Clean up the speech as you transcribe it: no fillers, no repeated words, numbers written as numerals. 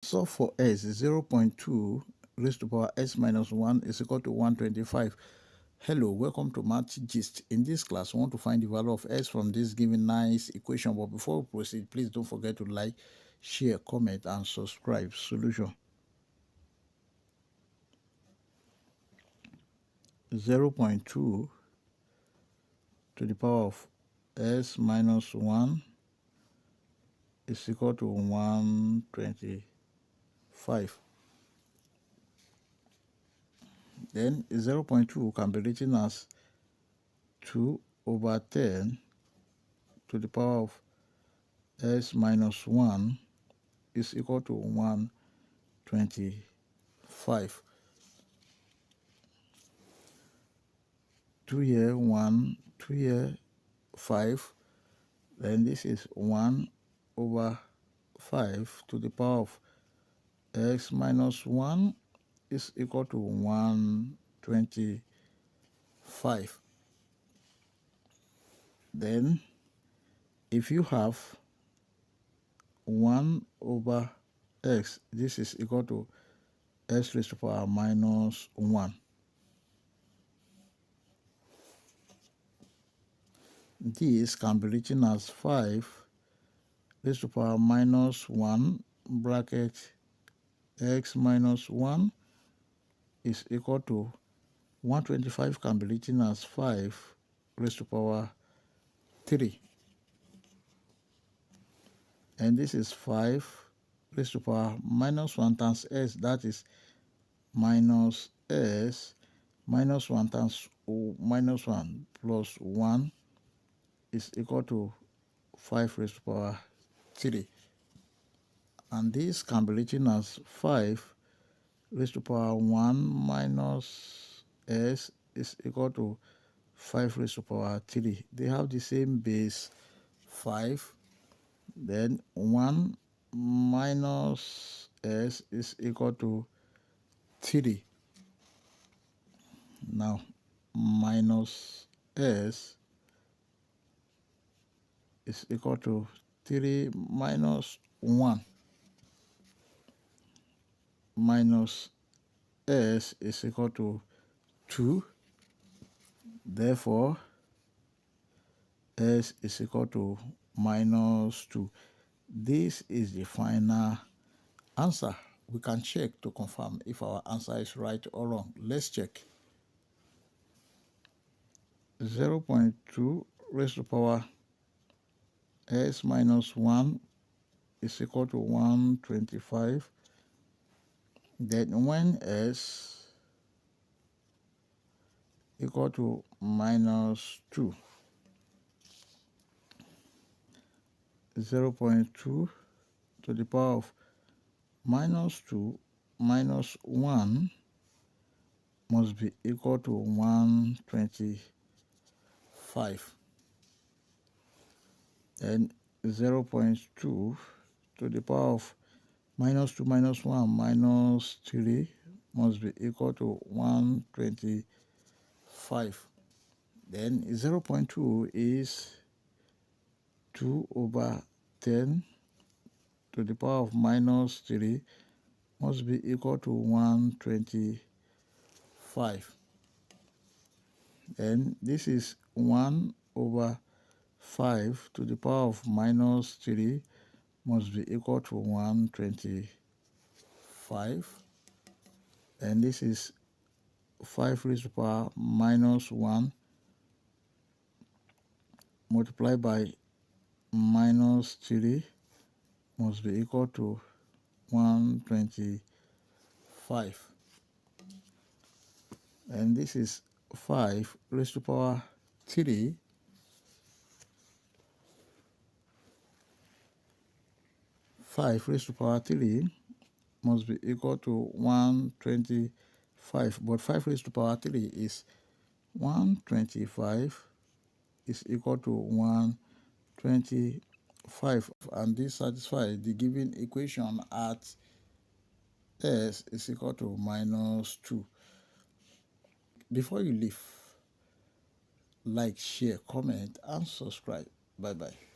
Solve for s. 0.2 raised to power s minus 1 is equal to 125. Hello, welcome to Math Gist. In this class, we want to find the value of s from this given nice equation. But before we proceed, please don't forget to like, share, comment, and subscribe. Solution. 0.2 to the power of s minus 1 is equal to 125. Then 0.2 can be written as 2 over 10 to the power of s minus 1 is equal to 125. 2 here, 1, 2 here, 5. Then this is 1 over 5 to the power of x minus 1 is equal to 125. Then if you have 1 over x, this is equal to x raised to power minus 1. This can be written as 5 raised to power minus 1 bracket x minus 1 is equal to 125 can be written as 5 raised to power 3. And this is 5 raised to power minus 1 times s, that is minus s minus 1 times minus 1 plus 1 is equal to 5 raised to power 3. And this can be written as 5 raised to power 1 minus s is equal to 5 raised to power 3. They have the same base 5. Then 1 minus s is equal to 3. Now minus s is equal to 3 minus 1 minus s is equal to 2. Therefore, s is equal to minus 2. This is the final answer. We can check to confirm if our answer is right or wrong. Let's check. 0.2 raised to power s minus 1 is equal to 125. Then when s equal to minus 2, 0.2 to the power of minus 2 minus 1 must be equal to 125. Then 0.2 to the power of minus 2 minus 1 minus 3 must be equal to 125. Then 0.2 is 2 over 10 to the power of minus 3 must be equal to 125. Then this is 1 over 5 to the power of minus 3 must be equal to 125. And this is 5 raised to power minus 1 multiplied by minus 3 must be equal to 125. And this is 5 raised to power 3 5 raised to power 3 must be equal to 125. But 5 raised to power 3 is 125 is equal to 125. And this satisfies the given equation at s is equal to minus 2. Before you leave, like, share, comment, and subscribe. Bye-bye.